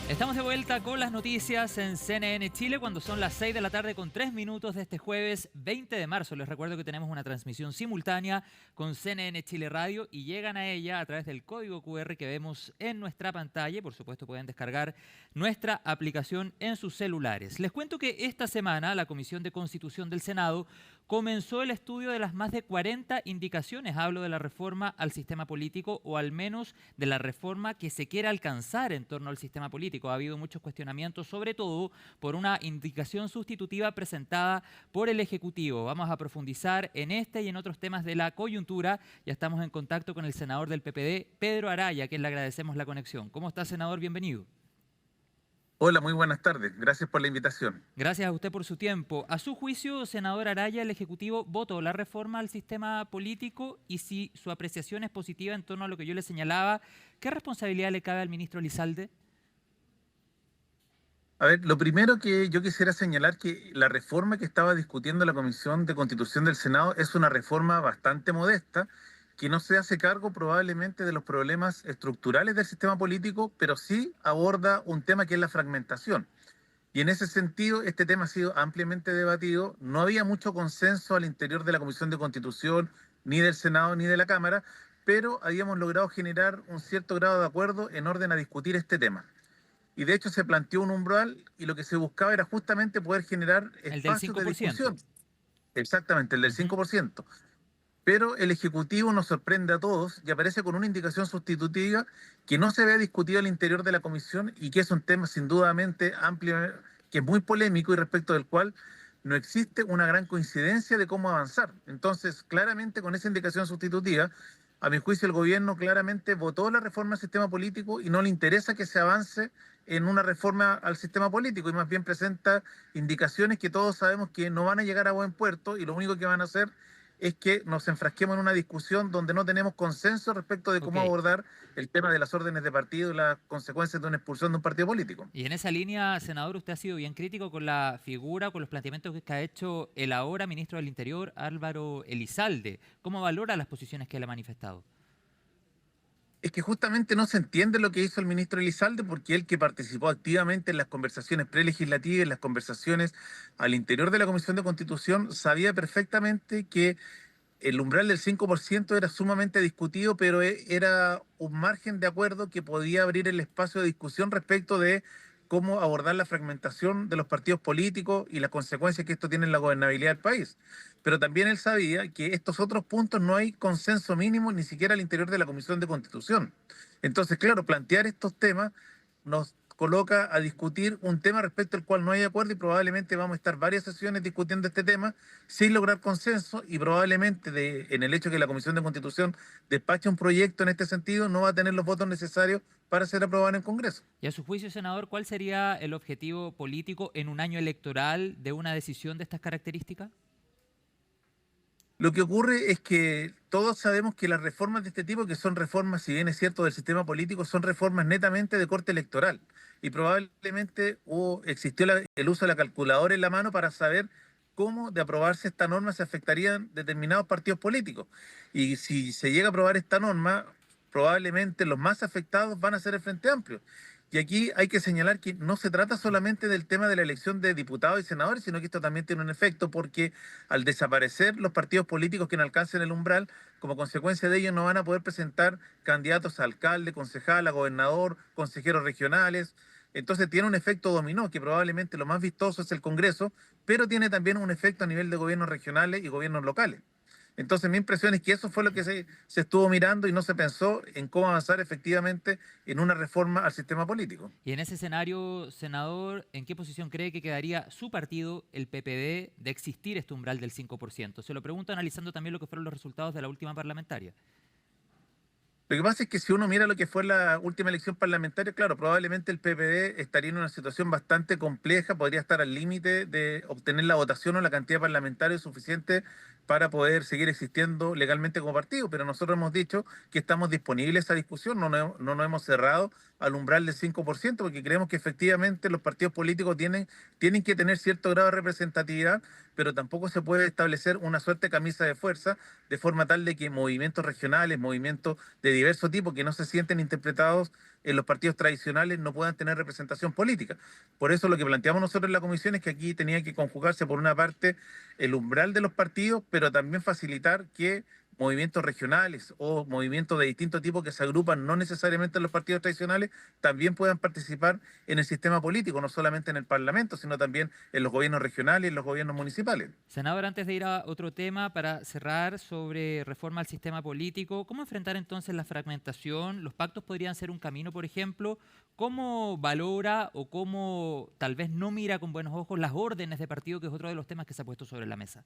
Estamos de vuelta con las noticias en CNN Chile cuando son las 6 de la tarde con 3 minutos de este jueves 20 de marzo. Les recuerdo que tenemos una transmisión simultánea con CNN Chile Radio y llegan a ella a través del código QR que vemos en nuestra pantalla. Por supuesto pueden descargar nuestra aplicación en sus celulares. Les cuento que esta semana la Comisión de Constitución del Senado comenzó el estudio de las más de 40 indicaciones. Hablo de la reforma al sistema político o al menos de la reforma que se quiere alcanzar en torno al sistema político. Ha habido muchos cuestionamientos, sobre todo por una indicación sustitutiva presentada por el Ejecutivo. Vamos a profundizar en este y en otros temas de la coyuntura. Ya estamos en contacto con el senador del PPD, Pedro Araya, a quien le agradecemos la conexión. ¿Cómo está, senador? Bienvenido. Hola, muy buenas tardes. Gracias por la invitación. Gracias a usted por su tiempo. A su juicio, senador Araya, el Ejecutivo votó la reforma al sistema político y si su apreciación es positiva en torno a lo que yo le señalaba, ¿qué responsabilidad le cabe al ministro Elizalde? A ver, lo primero que yo quisiera señalar que la reforma que estaba discutiendo la Comisión de Constitución del Senado es una reforma bastante modesta, que no se hace cargo probablemente de los problemas estructurales del sistema político, pero sí aborda un tema que es la fragmentación. Y en ese sentido, este tema ha sido ampliamente debatido. No había mucho consenso al interior de la Comisión de Constitución, ni del Senado, ni de la Cámara, pero habíamos logrado generar un cierto grado de acuerdo en orden a discutir este tema. Y de hecho se planteó un umbral y lo que se buscaba era justamente poder generar El del espacios de 5%. discusión, exactamente, el del Ujú. 5%. Pero el Ejecutivo nos sorprende a todos y aparece con una indicación sustitutiva que no se había discutido al interior de la Comisión y que es un tema sin dudamente amplio, que es muy polémico y respecto del cual no existe una gran coincidencia de cómo avanzar. Entonces, claramente con esa indicación sustitutiva, a mi juicio el gobierno claramente votó la reforma al sistema político y no le interesa que se avance en una reforma al sistema político y más bien presenta indicaciones que todos sabemos que no van a llegar a buen puerto y lo único que van a hacer es que nos enfrasquemos en una discusión donde no tenemos consenso respecto de Ok. cómo abordar el tema de las órdenes de partido y las consecuencias de una expulsión de un partido político. Y en esa línea, senador, usted ha sido bien crítico con la figura, con los planteamientos que ha hecho el ahora ministro del Interior, Álvaro Elizalde. ¿Cómo valora las posiciones que él ha manifestado? Es que justamente no se entiende lo que hizo el ministro Elizalde porque él que participó activamente en las conversaciones prelegislativas, en las conversaciones al interior de la Comisión de Constitución, sabía perfectamente que el umbral del 5% era sumamente discutido, pero era un margen de acuerdo que podía abrir el espacio de discusión respecto de cómo abordar la fragmentación de los partidos políticos y las consecuencias que esto tiene en la gobernabilidad del país. Pero también él sabía que estos otros puntos no hay consenso mínimo ni siquiera al interior de la Comisión de Constitución. Entonces, claro, plantear estos temas nos coloca a discutir un tema respecto al cual no hay acuerdo y probablemente vamos a estar varias sesiones discutiendo este tema sin lograr consenso y probablemente en el hecho que la Comisión de Constitución despache un proyecto en este sentido no va a tener los votos necesarios para ser aprobado en el Congreso. Y a su juicio, senador, ¿cuál sería el objetivo político en un año electoral de una decisión de estas características? Lo que ocurre es que todos sabemos que las reformas de este tipo, que son reformas, si bien es cierto, del sistema político, son reformas netamente de corte electoral. Y probablemente existió el uso de la calculadora en la mano para saber cómo, de aprobarse esta norma, se afectarían determinados partidos políticos. Y si se llega a aprobar esta norma, probablemente los más afectados van a ser el Frente Amplio. Y aquí hay que señalar que no se trata solamente del tema de la elección de diputados y senadores, sino que esto también tiene un efecto porque al desaparecer los partidos políticos que no alcancen el umbral, como consecuencia de ello no van a poder presentar candidatos a alcalde, concejal, a gobernador, consejeros regionales. Entonces tiene un efecto dominó, que probablemente lo más vistoso es el Congreso, pero tiene también un efecto a nivel de gobiernos regionales y gobiernos locales. Entonces mi impresión es que eso fue lo que se estuvo mirando y no se pensó en cómo avanzar efectivamente en una reforma al sistema político. Y en ese escenario, senador, ¿en qué posición cree que quedaría su partido, el PPD, de existir este umbral del 5%? Se lo pregunto analizando también lo que fueron los resultados de la última parlamentaria. Lo que pasa es que si uno mira lo que fue la última elección parlamentaria, claro, probablemente el PPD estaría en una situación bastante compleja, podría estar al límite de obtener la votación o la cantidad parlamentaria suficiente para poder seguir existiendo legalmente como partido, pero nosotros hemos dicho que estamos disponibles a esa discusión, no nos hemos cerrado al umbral del 5%, porque creemos que efectivamente los partidos políticos tienen que tener cierto grado de representatividad, pero tampoco se puede establecer una suerte de camisa de fuerza de forma tal de que movimientos regionales, movimientos de diverso tipo que no se sienten interpretados en los partidos tradicionales no puedan tener representación política. Por eso lo que planteamos nosotros en la comisión es que aquí tenía que conjugarse por una parte el umbral de los partidos, pero también facilitar que movimientos regionales o movimientos de distinto tipo que se agrupan no necesariamente en los partidos tradicionales también puedan participar en el sistema político, no solamente en el Parlamento, sino también en los gobiernos regionales y en los gobiernos municipales. Senador, antes de ir a otro tema, para cerrar sobre reforma al sistema político, ¿cómo enfrentar entonces la fragmentación? ¿Los pactos podrían ser un camino, por ejemplo? ¿Cómo valora o cómo tal vez no mira con buenos ojos las órdenes de partido, que es otro de los temas que se ha puesto sobre la mesa?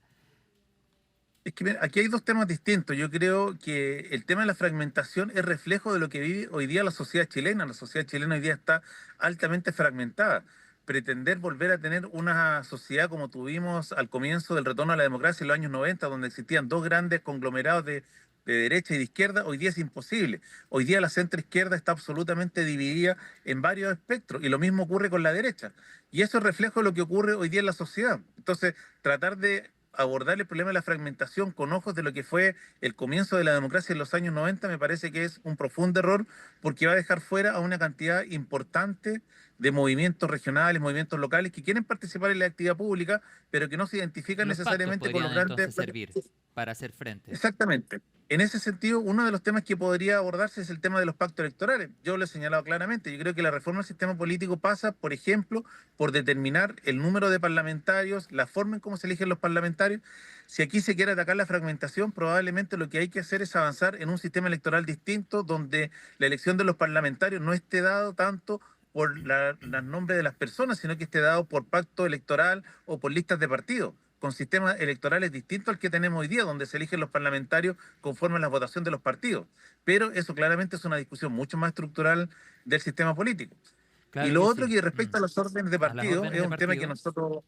Es que mira, aquí hay dos temas distintos. Yo creo que el tema de la fragmentación es reflejo de lo que vive hoy día la sociedad chilena. La sociedad chilena hoy día está altamente fragmentada. Pretender volver a tener una sociedad como tuvimos al comienzo del retorno a la democracia en los años 90, donde existían dos grandes conglomerados de derecha y de izquierda, hoy día es imposible. Hoy día la centroizquierda está absolutamente dividida en varios espectros y lo mismo ocurre con la derecha. Y eso es reflejo de lo que ocurre hoy día en la sociedad. Entonces, tratar de abordar el problema de la fragmentación con ojos de lo que fue el comienzo de la democracia en los años 90 me parece que es un profundo error porque va a dejar fuera a una cantidad importante de movimientos regionales, movimientos locales que quieren participar en la actividad pública, pero que no se identifican Los pactos necesariamente con los podrían grandes... entonces servir para hacer frente. Exactamente. En ese sentido, uno de los temas que podría abordarse es el tema de los pactos electorales. Yo lo he señalado claramente. Yo creo que la reforma del sistema político pasa, por ejemplo, por determinar el número de parlamentarios, la forma en cómo se eligen los parlamentarios. Si aquí se quiere atacar la fragmentación, probablemente lo que hay que hacer es avanzar en un sistema electoral distinto, donde la elección de los parlamentarios no esté dado tanto por los nombres de las personas, sino que esté dado por pacto electoral o por listas de partidos, con sistemas electorales distintos al que tenemos hoy día, donde se eligen los parlamentarios conforme a la votación de los partidos. Pero eso claramente es una discusión mucho más estructural del sistema político. Y Claro lo que otro sí. que respecto a las órdenes de A las partido, órdenes es de un tema que partido. nosotros,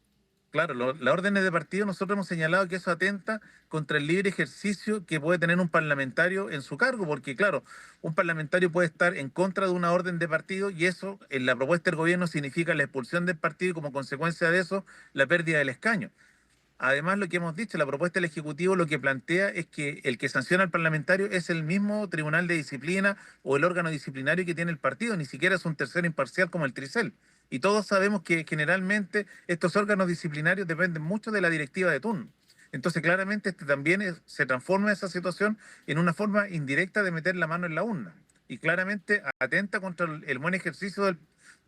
claro, las órdenes de partido, nosotros hemos señalado que eso atenta contra el libre ejercicio que puede tener un parlamentario en su cargo, porque claro, un parlamentario puede estar en contra de una orden de partido y eso en la propuesta del gobierno significa la expulsión del partido y como consecuencia de eso la pérdida del escaño. Además, lo que hemos dicho, la propuesta del Ejecutivo lo que plantea es que el que sanciona al parlamentario es el mismo Tribunal de Disciplina o el órgano disciplinario que tiene el partido, ni siquiera es un tercero imparcial como el Tricel. Y todos sabemos que generalmente estos órganos disciplinarios dependen mucho de la directiva de turno. Entonces, claramente, se transforma esa situación en una forma indirecta de meter la mano en la urna. Y claramente atenta contra el buen ejercicio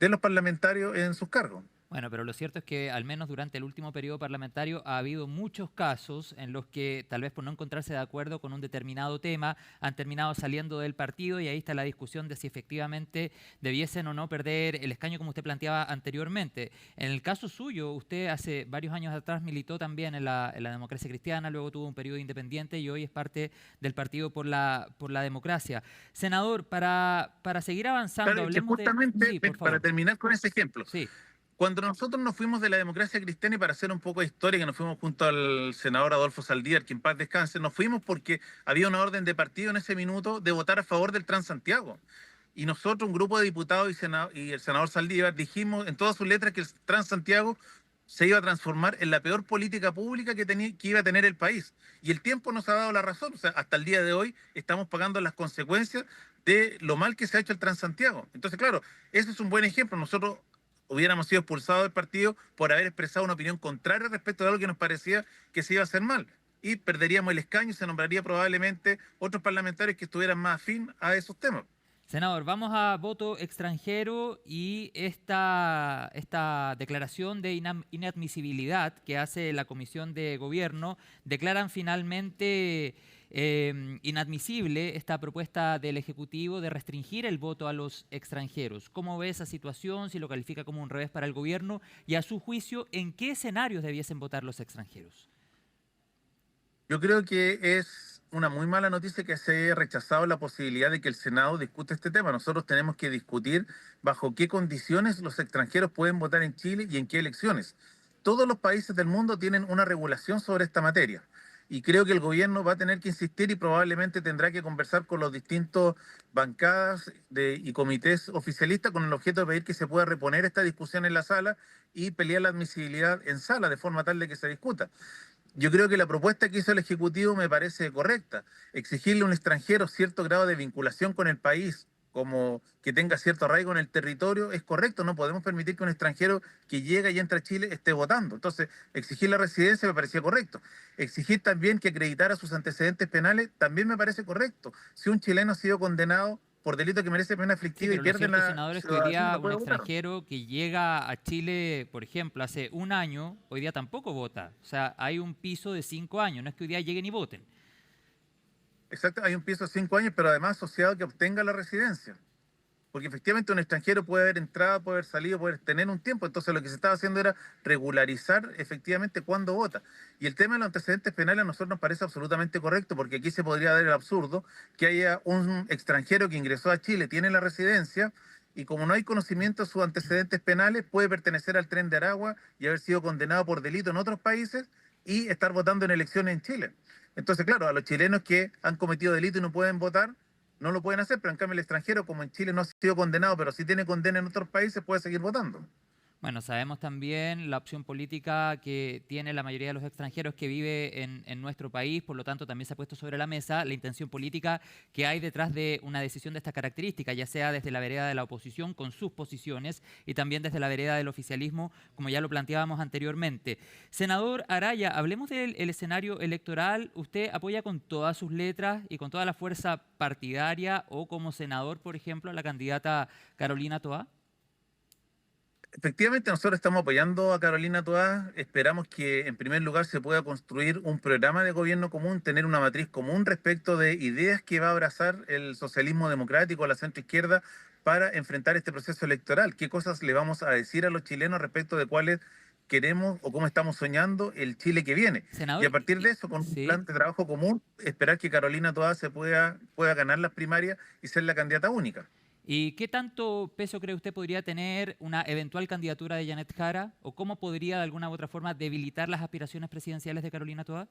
de los parlamentarios en sus cargos. Bueno, pero lo cierto es que al menos durante el último periodo parlamentario ha habido muchos casos en los que tal vez por no encontrarse de acuerdo con un determinado tema han terminado saliendo del partido y ahí está la discusión de si efectivamente debiesen o no perder el escaño como usted planteaba anteriormente. En el caso suyo, usted hace varios años atrás militó también en la democracia cristiana, luego tuvo un periodo independiente y hoy es parte del Partido por la Democracia. Senador, para seguir avanzando, Claro, que hablemos de... justamente, Sí, por para favor. terminar con ese ejemplo, Sí. cuando nosotros nos fuimos de la democracia cristiana y para hacer un poco de historia, que nos fuimos junto al senador Adolfo Saldívar, que en paz descanse, nos fuimos porque había una orden de partido en ese minuto de votar a favor del Transantiago. Y nosotros, un grupo de diputados y el senador Saldívar, dijimos en todas sus letras que el Transantiago se iba a transformar en la peor política pública que iba a tener el país. Y el tiempo nos ha dado la razón. O sea, hasta el día de hoy estamos pagando las consecuencias de lo mal que se ha hecho el Transantiago. Entonces, claro, ese es un buen ejemplo. Nosotros hubiéramos sido expulsados del partido por haber expresado una opinión contraria respecto de algo que nos parecía que se iba a hacer mal. Y perderíamos el escaño y se nombraría probablemente otros parlamentarios que estuvieran más afín a esos temas. Senador, vamos a voto extranjero y esta declaración de inadmisibilidad que hace la Comisión de Gobierno declaran finalmente inadmisible esta propuesta del Ejecutivo de restringir el voto a los extranjeros. ¿Cómo ve esa situación? Si lo califica como un revés para el gobierno y a su juicio, ¿en qué escenarios debiesen votar los extranjeros? Yo creo que es una muy mala noticia que se haya rechazado la posibilidad de que el Senado discute este tema. Nosotros tenemos que discutir bajo qué condiciones los extranjeros pueden votar en Chile y en qué elecciones. Todos los países del mundo tienen una regulación sobre esta materia. Y creo que el gobierno va a tener que insistir y probablemente tendrá que conversar con los distintos bancadas y comités oficialistas con el objeto de pedir que se pueda reponer esta discusión en la sala y pelear la admisibilidad en sala de forma tal de que se discuta. Yo creo que la propuesta que hizo el Ejecutivo me parece correcta. Exigirle a un extranjero cierto grado de vinculación con el país como que tenga cierto arraigo en el territorio, es correcto. No podemos permitir que un extranjero que llega y entra a Chile esté votando. Entonces, exigir la residencia me parecía correcto. Exigir también que acreditara sus antecedentes penales también me parece correcto. Si un chileno ha sido condenado por delito que merece pena Sí, aflictiva y pero lo pierde cierto, la senador, es que hoy ciudadanía, día no un puede votar. extranjero que llega a Chile, por ejemplo, hace un año, hoy día tampoco vota. O sea, hay un piso de 5 años, no es que hoy día lleguen y voten. Exacto, hay un piso de 5 años, pero además asociado a que obtenga la residencia. Porque efectivamente un extranjero puede haber entrado, puede haber salido, puede tener un tiempo. Entonces lo que se estaba haciendo era regularizar efectivamente cuándo vota. Y el tema de los antecedentes penales a nosotros nos parece absolutamente correcto, porque aquí se podría dar el absurdo que haya un extranjero que ingresó a Chile, tiene la residencia, y como no hay conocimiento de sus antecedentes penales, puede pertenecer al Tren de Aragua y haber sido condenado por delito en otros países y estar votando en elecciones en Chile. Entonces, claro, a los chilenos que han cometido delito y no pueden votar, no lo pueden hacer, pero en cambio el extranjero, como en Chile no ha sido condenado, pero sí tiene condena en otros países, puede seguir votando. Bueno, sabemos también la opción política que tiene la mayoría de los extranjeros que vive en nuestro país, por lo tanto también se ha puesto sobre la mesa la intención política que hay detrás de una decisión de estas características, ya sea desde la vereda de la oposición con sus posiciones y también desde la vereda del oficialismo, como ya lo planteábamos anteriormente. Senador Araya, hablemos del escenario electoral. ¿Usted apoya con todas sus letras y con toda la fuerza partidaria o como senador, por ejemplo, a la candidata Carolina Toá? Efectivamente, nosotros estamos apoyando a Carolina Toá. Esperamos que, en primer lugar, se pueda construir un programa de gobierno común, tener una matriz común respecto de ideas que va a abrazar el socialismo democrático, la centroizquierda, para enfrentar este proceso electoral. ¿Qué cosas le vamos a decir a los chilenos respecto de cuáles queremos o cómo estamos soñando el Chile que viene? Y Senador, a partir de eso, con un sí. plan de trabajo común, esperar que Carolina Toá pueda ganar las primarias y ser la candidata única. ¿Y qué tanto peso cree usted podría tener una eventual candidatura de Janet Jara? ¿O cómo podría de alguna u otra forma debilitar las aspiraciones presidenciales de Carolina Toá?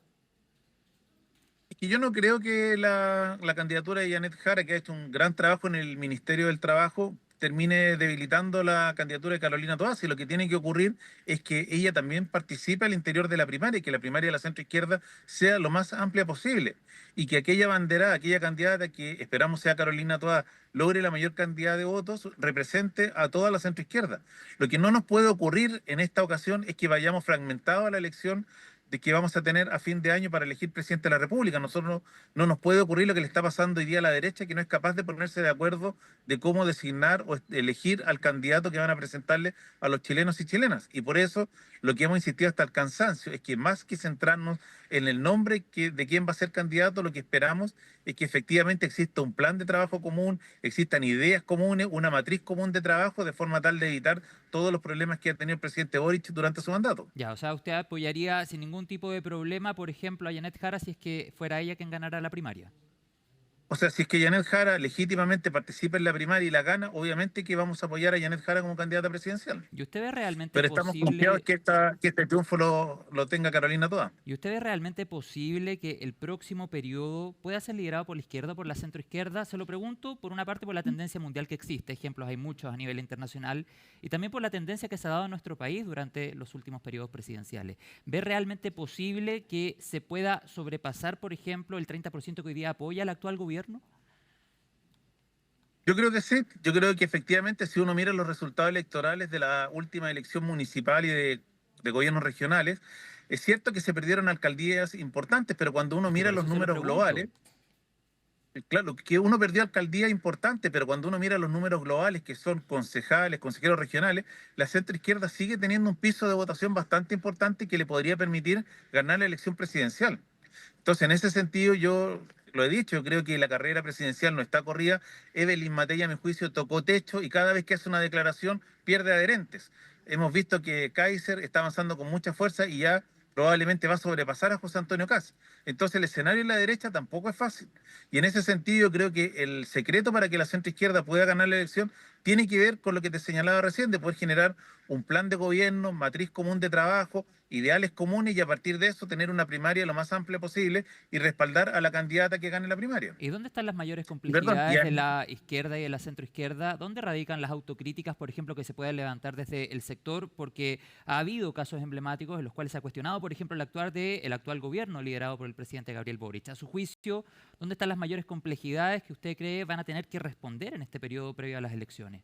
Y yo no creo que la candidatura de Janet Jara, que ha hecho un gran trabajo en el Ministerio del Trabajo, termine debilitando la candidatura de Carolina Toá. Y lo que tiene que ocurrir es que ella también participe al interior de la primaria y que la primaria de la centroizquierda sea lo más amplia posible. Y que aquella bandera, aquella candidata que esperamos sea Carolina Toá, logre la mayor cantidad de votos, represente a toda la centroizquierda. Lo que no nos puede ocurrir en esta ocasión es que vayamos fragmentados a la elección de que vamos a tener a fin de año para elegir presidente de la República. Nosotros no nos puede ocurrir lo que le está pasando hoy día a la derecha, que no es capaz de ponerse de acuerdo de cómo designar o elegir al candidato que van a presentarle a los chilenos y chilenas. Y por eso lo que hemos insistido hasta el cansancio es que más que centrarnos en el nombre de quién va a ser candidato, lo que esperamos es que efectivamente exista un plan de trabajo común, existan ideas comunes, una matriz común de trabajo, de forma tal de evitar todos los problemas que ha tenido el presidente Boric durante su mandato. Ya, o sea, usted apoyaría sin ningún tipo de problema, por ejemplo, a Janet Jara si es que fuera ella quien ganara la primaria. O sea, si es que Janet Jara legítimamente participa en la primaria y la gana, obviamente que vamos a apoyar a Janet Jara como candidata presidencial. ¿Y usted ve realmente Pero estamos confiados posible que este triunfo lo tenga Carolina Toa. ¿Y usted ve realmente posible que el próximo periodo pueda ser liderado por la izquierda o por la centroizquierda? Se lo pregunto, por una parte, por la tendencia mundial que existe, ejemplos hay muchos a nivel internacional, y también por la tendencia que se ha dado en nuestro país durante los últimos periodos presidenciales. ¿Ve realmente posible que se pueda sobrepasar, por ejemplo, el 30% que hoy día apoya al actual gobierno? Yo creo que sí, yo creo que efectivamente si uno mira los resultados electorales de la última elección municipal y de gobiernos regionales, es cierto que se perdieron alcaldías importantes, pero cuando uno Es que mira por los eso se lo números pregunto. globales, claro, que uno perdió alcaldías importantes, pero cuando uno mira los números globales, que son concejales, consejeros regionales, la centroizquierda sigue teniendo un piso de votación bastante importante que le podría permitir ganar la elección presidencial. Entonces, en ese sentido, yo lo he dicho, yo creo que la carrera presidencial no está corrida. Evelyn Matei, a mi juicio, tocó techo y cada vez que hace una declaración pierde adherentes. Hemos visto que Kaiser está avanzando con mucha fuerza y ya probablemente va a sobrepasar a José Antonio Kast. Entonces, el escenario en la derecha tampoco es fácil. Y en ese sentido, yo creo que el secreto para que la centroizquierda pueda ganar la elección tiene que ver con lo que te señalaba recién, de poder generar un plan de gobierno, matriz común de trabajo, ideales comunes y a partir de eso tener una primaria lo más amplia posible y respaldar a la candidata que gane la primaria. ¿Y dónde están las mayores Perdón, complejidades de la izquierda y de la centroizquierda? ¿Dónde radican las autocríticas, por ejemplo, que se pueden levantar desde el sector? Porque ha habido casos emblemáticos en los cuales se ha cuestionado, por ejemplo, el actuar del actual gobierno liderado por el del presidente Gabriel Boric. A su juicio, ¿dónde están las mayores complejidades que usted cree van a tener que responder en este periodo previo a las elecciones?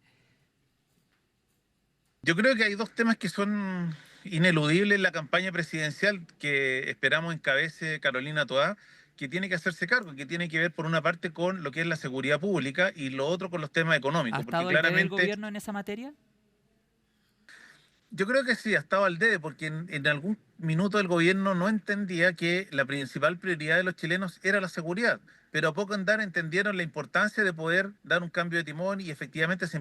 Yo creo que hay dos temas que son ineludibles en la campaña presidencial que esperamos encabece Carolina Toá, que tiene que hacerse cargo, que tiene que ver por una parte con lo que es la seguridad pública y lo otro con los temas ¿Ha económicos, porque estado al debe el claramente gobierno en esa materia? yo creo que sí, ha estado al debe, porque en algún minuto el gobierno no entendía que la principal prioridad de los chilenos era la seguridad, pero a poco andar entendieron la importancia de poder dar un cambio de timón y efectivamente se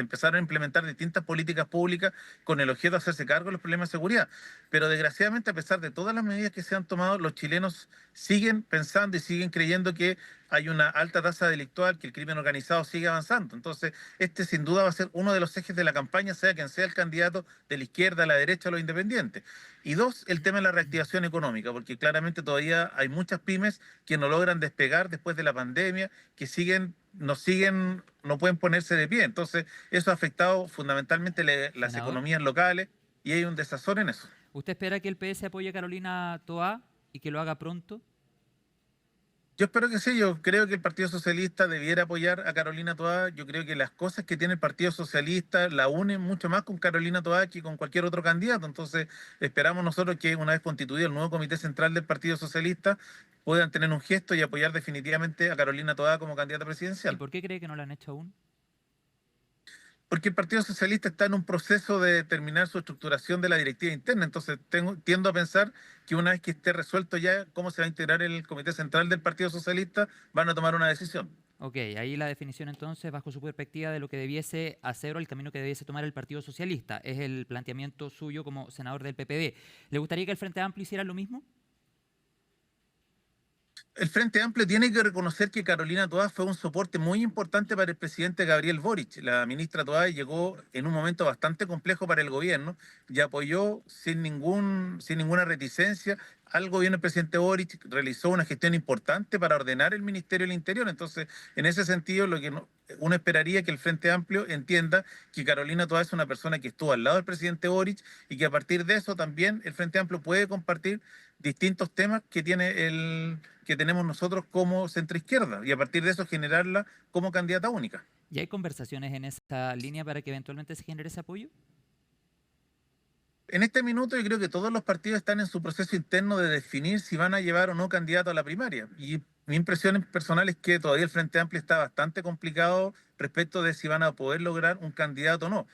empezaron a implementar distintas políticas públicas con el objeto de hacerse cargo de los problemas de seguridad. Pero desgraciadamente, a pesar de todas las medidas que se han tomado, los chilenos siguen pensando y siguen creyendo que hay una alta tasa delictual, que el crimen organizado sigue avanzando. Entonces, este sin duda va a ser uno de los ejes de la campaña, sea quien sea el candidato de la izquierda, a la derecha, a los independientes. Y dos, el tema de la reactivación económica, porque claramente todavía hay muchas pymes que no logran despegar después de la pandemia, que no pueden ponerse de pie. Entonces, eso ha afectado fundamentalmente las Senador, economías locales y hay un desazón en eso. ¿usted espera que el PS apoye a Carolina Toá y que lo haga pronto? Yo espero que sí, yo creo que el Partido Socialista debiera apoyar a Carolina Toá. Yo creo que las cosas que tiene el Partido Socialista la unen mucho más con Carolina Toá que con cualquier otro candidato. Entonces, esperamos nosotros que una vez constituido el nuevo Comité Central del Partido Socialista puedan tener un gesto y apoyar definitivamente a Carolina Toá como candidata ¿Y presidencial. por qué cree que no lo han hecho aún? Porque el Partido Socialista está en un proceso de terminar su estructuración de la directiva interna. Entonces, tiendo a pensar que una vez que esté resuelto ya cómo se va a integrar el Comité Central del Partido Socialista, van a tomar una decisión. Ok, ahí la definición entonces, bajo su perspectiva, de lo que debiese hacer o el camino que debiese tomar el Partido Socialista. Es el planteamiento suyo como senador del PPD. ¿Le gustaría que el Frente Amplio hiciera lo mismo? El Frente Amplio tiene que reconocer que Carolina Toá fue un soporte muy importante para el presidente Gabriel Boric. La ministra Toá llegó en un momento bastante complejo para el gobierno y apoyó sin ninguna reticencia al gobierno del presidente Boric, realizó una gestión importante para ordenar el Ministerio del Interior. Entonces, en ese sentido, uno esperaría que el Frente Amplio entienda que Carolina Toá es una persona que estuvo al lado del presidente Boric y que a partir de eso también el Frente Amplio puede compartir distintos temas que tenemos nosotros como centroizquierda y a partir de eso generarla como candidata única. ¿Y hay conversaciones en esa línea para que eventualmente se genere ese apoyo? En este minuto yo creo que todos los partidos están en su proceso interno de definir si van a llevar o no candidato a la primaria. Y mi impresión personal es que todavía el Frente Amplio está bastante complicado respecto de si van a poder lograr un candidato o no.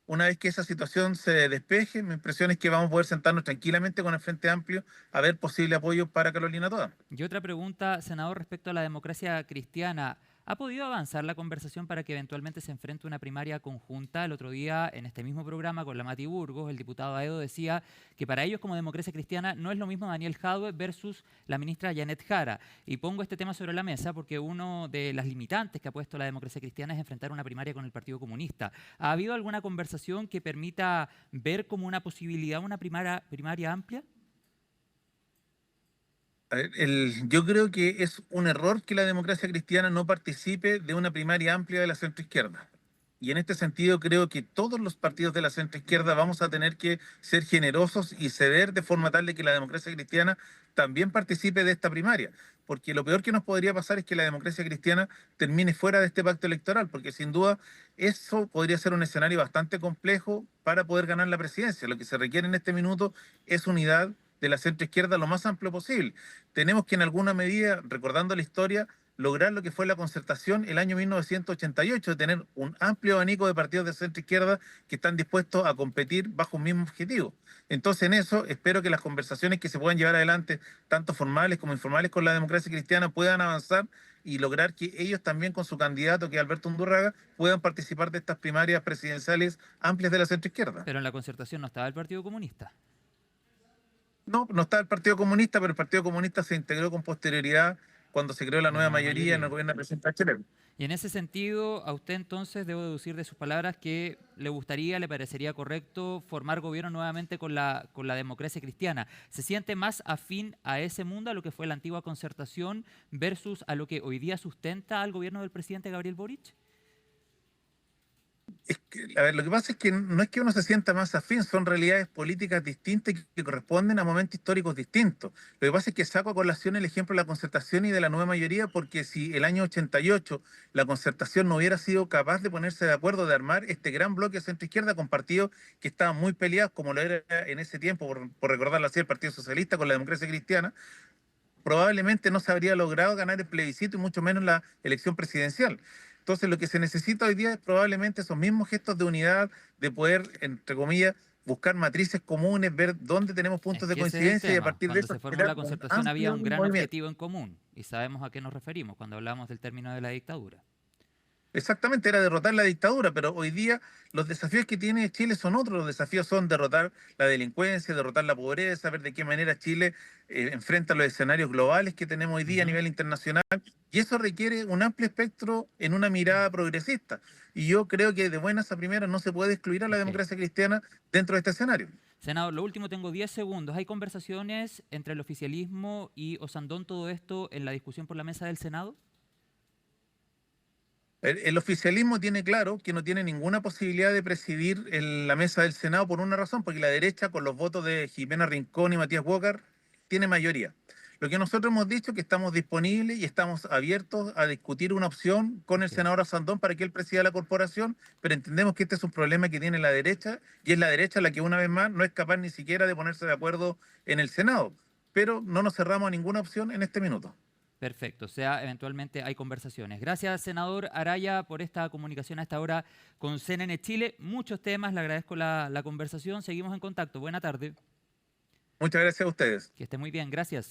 Una vez que esa situación se despeje, mi impresión es que vamos a poder sentarnos tranquilamente con el Frente Amplio a ver posible apoyo para Carolina Toa. Y otra pregunta, senador, respecto a la democracia cristiana. ¿Ha podido avanzar la conversación para que eventualmente se enfrente una primaria conjunta? El otro día, en este mismo programa con la Mati Burgos, el diputado Aedo decía que para ellos como democracia cristiana no es lo mismo Daniel Jadwe versus la ministra Janet Jara. Y pongo este tema sobre la mesa porque uno de las limitantes que ha puesto la democracia cristiana es enfrentar una primaria con el Partido Comunista. ¿Ha habido alguna conversación que permita ver como una posibilidad una primaria amplia? A ver, yo creo que es un error que la democracia cristiana no participe de una primaria amplia de la centroizquierda. Y en este sentido creo que todos los partidos de la centroizquierda vamos a tener que ser generosos y ceder de forma tal de que la democracia cristiana también participe de esta primaria. Porque lo peor que nos podría pasar es que la democracia cristiana termine fuera de este pacto electoral, porque sin duda eso podría ser un escenario bastante complejo para poder ganar la presidencia. Lo que se requiere en este minuto es unidad de la centroizquierda lo más amplio posible. Tenemos que en alguna medida, recordando la historia, lograr lo que fue la concertación el año 1988, de tener un amplio abanico de partidos de centro izquierda que están dispuestos a competir bajo un mismo objetivo. Entonces, en eso, espero que las conversaciones que se puedan llevar adelante, tanto formales como informales con la democracia cristiana, puedan avanzar y lograr que ellos también con su candidato, que es Alberto Undurraga, puedan participar de estas primarias presidenciales amplias de la centro izquierda. Pero en la concertación no estaba el Partido Comunista. No, no está el Partido Comunista, pero el Partido Comunista se integró con posterioridad cuando se creó la La nueva nueva mayoría en el mayoría. gobierno del presidente Bachelet. Y en ese sentido, a usted entonces debo deducir de sus palabras que le gustaría, le parecería correcto formar gobierno nuevamente con la democracia cristiana. ¿Se siente más afín a ese mundo, a lo que fue la antigua concertación, versus a lo que hoy día sustenta al gobierno del presidente Gabriel Boric? A ver, lo que pasa es que no es que uno se sienta más afín, son realidades políticas distintas que corresponden a momentos históricos distintos. Lo que pasa es que saco a colación el ejemplo de la concertación y de la nueva mayoría, porque si el año 88 la concertación no hubiera sido capaz de ponerse de acuerdo, de armar este gran bloque centro-izquierda con partidos que estaban muy peleados, como lo era en ese tiempo, por recordarlo así, el Partido Socialista con la democracia cristiana, probablemente no se habría logrado ganar el plebiscito y mucho menos la elección presidencial. Entonces, lo que se necesita hoy día es probablemente esos mismos gestos de unidad, de poder, entre comillas, buscar matrices comunes, ver dónde tenemos Es puntos de que ese es el coincidencia y a tema. partir de Cuando eso se formó generar la un concertación había amplio un gran movimiento. objetivo en común y sabemos a qué nos referimos cuando hablamos del término de la dictadura. Exactamente, era derrotar la dictadura, pero hoy día los desafíos que tiene Chile son otros. Los desafíos son derrotar la delincuencia, derrotar la pobreza, ver de qué manera Chile enfrenta los escenarios globales que tenemos hoy día a Ujú. nivel internacional. Y eso requiere un amplio espectro en una mirada progresista. Y yo creo que de buenas a primeras no se puede excluir a la Ok. democracia cristiana dentro de este escenario. Senador, lo último, tengo 10 segundos. ¿Hay conversaciones entre el oficialismo y Osandón, todo esto en la discusión por la mesa del Senado? El oficialismo tiene claro que no tiene ninguna posibilidad de presidir la mesa del Senado por una razón, porque la derecha, con los votos de Jimena Rincón y Matías Walker, tiene mayoría. Lo que nosotros hemos dicho es que estamos disponibles y estamos abiertos a discutir una opción con el Ok. senador Asandón para que él presida la corporación, pero entendemos que este es un problema que tiene la derecha y es la derecha la que una vez más no es capaz ni siquiera de ponerse de acuerdo en el Senado. Pero no nos cerramos a ninguna opción en este minuto. Perfecto, o sea, eventualmente hay conversaciones. Gracias, senador Araya, por esta comunicación a esta hora con CNN Chile. Muchos temas, le agradezco la conversación. Seguimos en contacto. Buena tarde. Muchas gracias a ustedes. Que esté muy bien, gracias.